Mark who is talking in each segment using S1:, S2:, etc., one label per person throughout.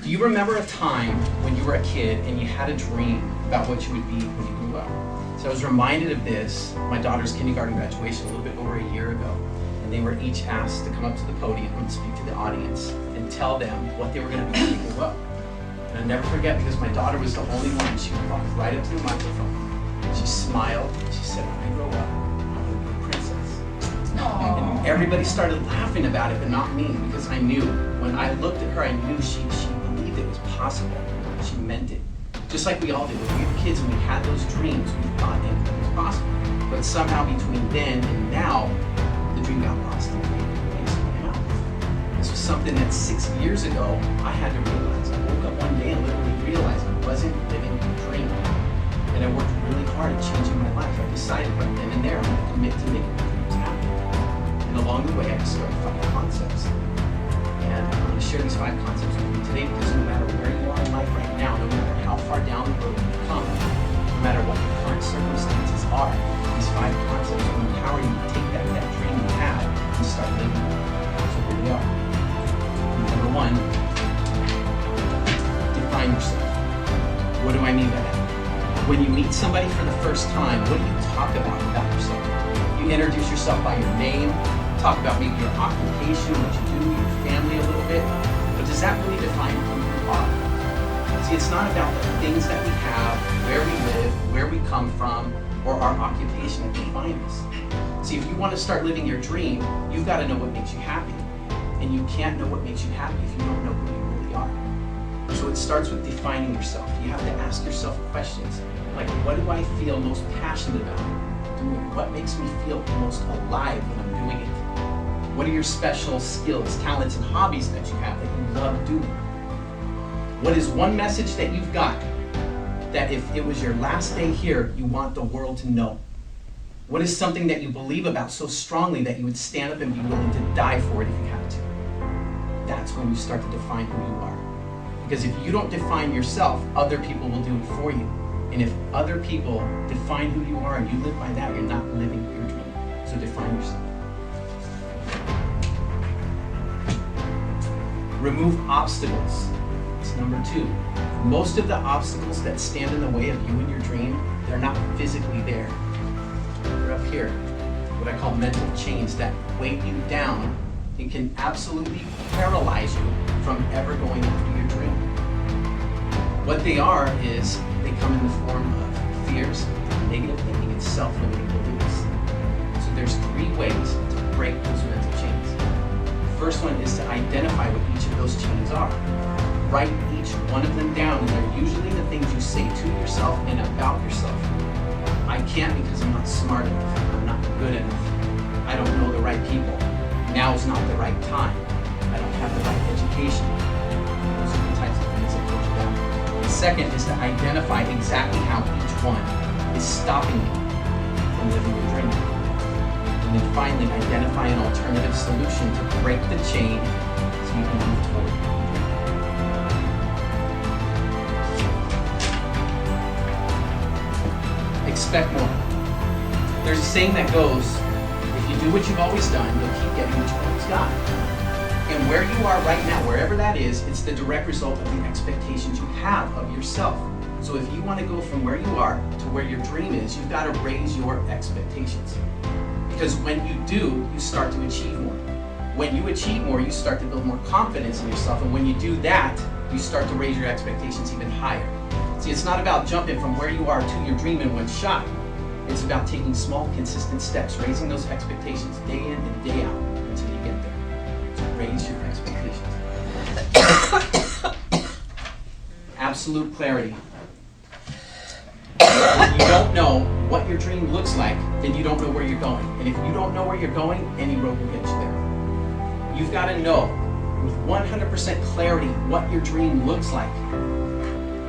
S1: Do you remember a time when you were a kid and you had a dream about what you would be when you grew up? So I was reminded of this, my daughter's kindergarten graduation a little bit over a year ago. And they were each asked to come up to the podium and speak to the audience and tell them what they were going to be when they grew up. And I'll never forget, because my daughter was the only one. She walked right up to the microphone. She smiled. She said, when I grow up, I want to be a princess. And everybody started laughing about it, but not me, because I knew. When I looked at her, I knew she believed it was possible. She meant it. Just like we all did. When we were kids and we had those dreams, we thought anything was possible. But somehow between then and now, the dream got lost in the ways now. This was something that 6 years ago, I had to realize. I woke up one day and literally realized I wasn't living a dream. And I worked really hard at changing my life. I decided right then and there, I'm going to commit to making my dreams happen. And along the way, I discovered 5 concepts. And I'm going to share these 5 concepts with you today, because no matter where you are in life right now, no matter how far down the road you've come, no matter what your current circumstances are, these 5 concepts will empower you to take that dream you have and start living it. So here we are. Number 1, define yourself. What do I mean by that? When you meet somebody for the first time, what do you talk about yourself? You introduce yourself by your name, talk about maybe your occupation, what you do, your family a little bit, but does that really define who you are? See, it's not about the things that we have, where we live, where we come from, or our occupation that define us. See, if you want to start living your dream, you've got to know what makes you happy. And you can't know what makes you happy if you don't know who you really are. So it starts with defining yourself. You have to ask yourself questions like, what do I feel most passionate about doing? What makes me feel most alive when I'm doing it? What are your special skills, talents, and hobbies that you have that you love doing? What is one message that you've got that if it was your last day here, you want the world to know? What is something that you believe about so strongly that you would stand up and be willing to die for it if you had to? That's when you start to define who you are. Because if you don't define yourself, other people will do it for you. And if other people define who you are and you live by that, you're not living your dream. So define yourself. Remove obstacles. It's number 2. Most of the obstacles that stand in the way of you and your dream, they're not physically there. They're up here. What I call mental chains that weigh you down and can absolutely paralyze you from ever going after your dream. What they are is they come in the form of fears, negative thinking, and self-limiting beliefs. So there's 3 ways to break those mental chains. The first one is to identify what each of those chains are. Write each one of them down, and they're usually the things you say to yourself and about yourself. I can't because I'm not smart enough. I'm not good enough. I don't know the right people. Now is not the right time. I don't have the right education. Those are the types of things that push you down. The second is to identify exactly how each one is stopping you from living your dream. And then finally, identify an alternative solution to break the chain so you can move toward it. Expect more. There's a saying that goes, if you do what you've always done, you'll keep getting what you've always got. And where you are right now, wherever that is, it's the direct result of the expectations you have of yourself. So if you want to go from where you are to where your dream is, you've got to raise your expectations. Because when you do, you start to achieve more. When you achieve more, you start to build more confidence in yourself. And when you do that, you start to raise your expectations even higher. See, it's not about jumping from where you are to your dream in one shot. It's about taking small, consistent steps, raising those expectations day in and day out until you get there. So raise your expectations. Absolute clarity. If you don't know what your dream looks like, then you don't know where you're going. And if you don't know where you're going, any road will get you there. You've got to know with 100% clarity what your dream looks like.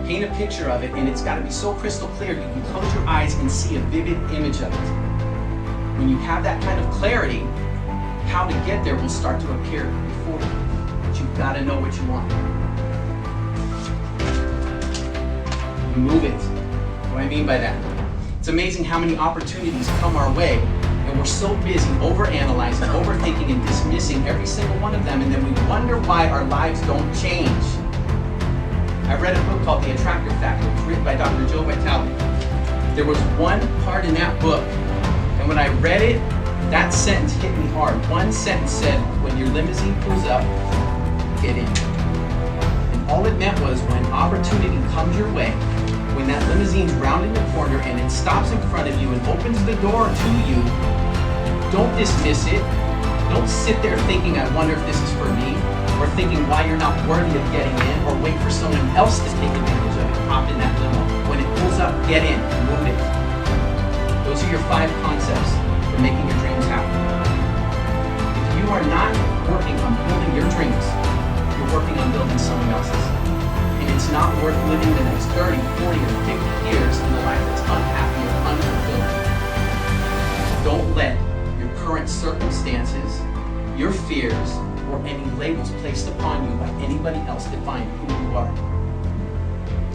S1: Paint a picture of it, and it's got to be so crystal clear you can close your eyes and see a vivid image of it. When you have that kind of clarity, how to get there will start to appear before you. But you've got to know what you want. Move it. What do I mean by that? It's amazing how many opportunities come our way, and we're so busy overanalyzing, overthinking, and dismissing every single one of them, and then we wonder why our lives don't change. read a book called The Attractor Factor. It was written by Dr. Joe Vitale. There was one part in that book, and when I read it, that sentence hit me hard. One sentence said, when your limousine pulls up, get in. And all it meant was when opportunity comes your way, when that limousine's rounding the corner and it stops in front of you and opens the door to you, don't dismiss it. Don't sit there thinking, I wonder if this is for me, or thinking why you're not worthy of getting in, or wait for someone else to take advantage of it. Hop in that limo. When it pulls up, get in, move it. Those are your 5 concepts for making your dreams happen. If you are not working on building your dreams, you're working on building someone else's. And it's not worth living the next 30, 40, or 50 years in a life that's unhappy or unfulfilled. Don't let your current circumstances, your fears, or any labels placed upon you by anybody else define who you are.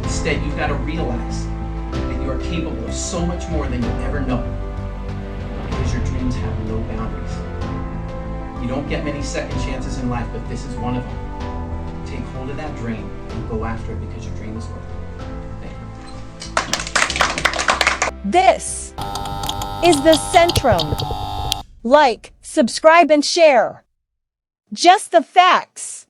S1: Instead, you've got to realize that you are capable of so much more than you'll ever know, because your dreams have no boundaries. You don't get many second chances in life, but this is one of them. Take hold of that dream and go after it, because your dream is worth it. Thank you.
S2: This is the Centrum. Like, subscribe, and share. Just the facts.